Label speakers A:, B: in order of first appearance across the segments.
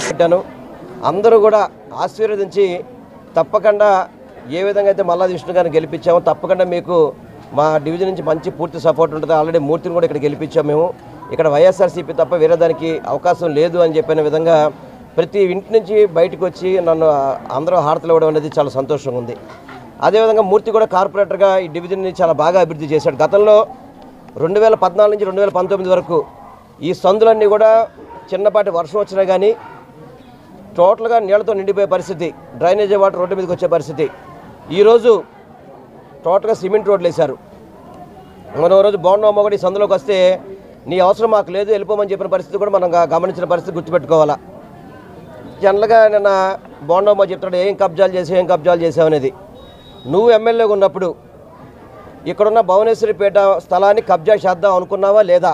A: పెట్టాను. అందరూ కూడా ఆశీర్వదించి తప్పకుండా ఏ విధంగా అయితే మల్లాది విష్ణు గారిని గెలిపించామో తప్పకుండా మీకు మా డివిజన్ నుంచి మంచి పూర్తి సపోర్ట్ ఉంటుంది. ఆల్రెడీ మూర్తిని కూడా ఇక్కడ గెలిపించాము. మేము ఇక్కడ వైఎస్ఆర్సీపీ తప్ప వేరే దానికి అవకాశం లేదు అని చెప్పిన విధంగా ప్రతి ఇంటి నుంచి బయటకు వచ్చి నన్ను అందరూ హారతలు ఇవ్వడం అనేది చాలా సంతోషంగా ఉంది. అదేవిధంగా మూర్తి కూడా కార్పొరేటర్గా ఈ డివిజన్ని చాలా బాగా అభివృద్ధి చేశాడు. గతంలో 2014 నుంచి 2019 వరకు ఈ సందులన్నీ కూడా చిన్నపాటి వర్షం వచ్చినా కానీ టోటల్గా నీళ్లతో నిండిపోయే పరిస్థితి, డ్రైనేజీ వాటర్ రోడ్డు మీదకి వచ్చే పరిస్థితి. ఈరోజు టోటల్గా సిమెంట్ రోడ్లు వేశారు. మనం రోజు బాగున్నామో కూడా ఈ సందులోకి వస్తే నీ అవసరం మాకు లేదు వెళ్ళిపోమని చెప్పిన పరిస్థితి కూడా మనం గమనించిన పరిస్థితి గుర్తుపెట్టుకోవాలా. జనరల్గా నిన్న బాగున్నామో చెప్తాడు ఏం కబ్జాలు చేసావు అనేది. నువ్వు ఎమ్మెల్యేగా ఉన్నప్పుడు ఇక్కడున్న భువనేశ్వరిపేట స్థలాన్ని కబ్జా చేద్దాం అనుకున్నావా లేదా?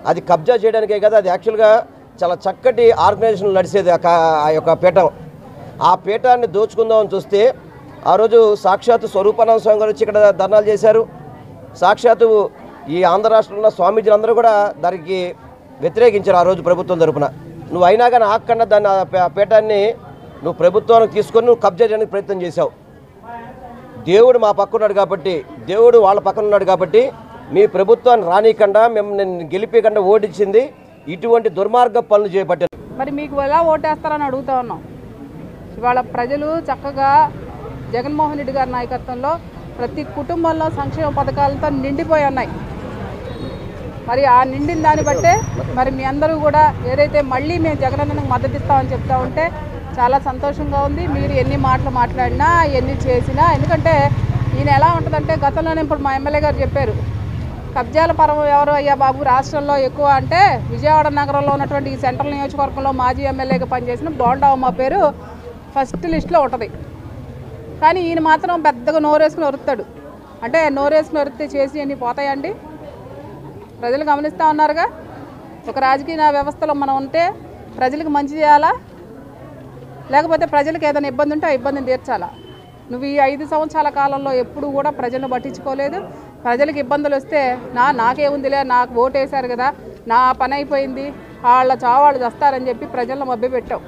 A: అది కబ్జా చేయడానికే కదా, అది యాక్చువల్గా చాలా చక్కటి ఆర్గనైజేషన్ నడిచేది ఆ యొక్క పీఠం. ఆ పీఠాన్ని దోచుకుందామని చూస్తే ఆ రోజు సాక్షాత్తు స్వరూపానంద స్వామి గారు వచ్చి ఇక్కడ ధర్నాలు చేశారు. సాక్షాత్తు ఈ ఆంధ్ర రాష్ట్రంలో స్వామీజీలందరూ కూడా దానికి వ్యతిరేకించారు ఆ రోజు ప్రభుత్వం తరపున. నువ్వు అయినా కానీ ఆకన్నా దాన్ని ఆ పీఠాన్ని నువ్వు ప్రభుత్వానికి తీసుకొని నువ్వు కబ్జా చేయడానికి ప్రయత్నం చేశావు. దేవుడు మా పక్కన ఉన్నాడు కాబట్టి, దేవుడు వాళ్ళ పక్కన ఉన్నాడు కాబట్టి మీ ప్రభుత్వాన్ని రానియకుండా మేము నేను గెలిపేయకుండా ఓడించింది ఇటువంటి దుర్మార్గ పనులు చేపట్టారు.
B: మరి మీకు ఎలా ఓటేస్తారని అడుగుతా ఉన్నాం. ఇవాళ ప్రజలు చక్కగా జగన్మోహన్ రెడ్డి గారి నాయకత్వంలో ప్రతి కుటుంబంలో సంక్షేమ పథకాలతో నిండిపోయి ఉన్నాయి. మరి ఆ నిండిన దాన్ని బట్టే మరి మీ అందరూ కూడా ఏదైతే మళ్ళీ మేము జగనన్నకు మద్దతు ఇస్తామని చెప్తా ఉంటే చాలా సంతోషంగా ఉంది. మీరు ఎన్ని మాటలు మాట్లాడినా ఎన్ని చేసినా, ఎందుకంటే ఈయన ఎలా ఉంటుందంటే గతంలోనే ఇప్పుడు మా ఎమ్మెల్యే గారు చెప్పారు కబ్జాల పరం ఎవరు అయ్యా బాబు రాష్ట్రంలో ఎక్కువ అంటే విజయవాడ నగరంలో ఉన్నటువంటి ఈ సెంట్రల్ నియోజకవర్గంలో మాజీ ఎమ్మెల్యేగా పనిచేసిన బోండావమ్మ పేరు ఫస్ట్ లిస్ట్లో ఉంటుంది. కానీ ఈయన మాత్రం పెద్దగా నోరేసుకుని ఒరుతాడు. అంటే నోరేసుకుని ఒరితే చేసి అన్నీ పోతాయండి. ప్రజలు గమనిస్తూ ఉన్నారుగా. ఒక రాజకీయ వ్యవస్థలో మనం ఉంటే ప్రజలకు మంచి చేయాలా, లేకపోతే ప్రజలకు ఏదైనా ఇబ్బంది ఉంటే ఆ ఇబ్బందిని తీర్చాలా? నువ్వు ఈ 5 సంవత్సరాల కాలంలో ఎప్పుడు కూడా ప్రజలను పట్టించుకోలేదు. ప్రజలకు ఇబ్బందులు వస్తే నాకేముందిలే, నాకు ఓటేశారు కదా, నా పని అయిపోయింది, వాళ్ళ చావాళ్ళు వస్తారని చెప్పి ప్రజలను మభ్యపెట్టావు.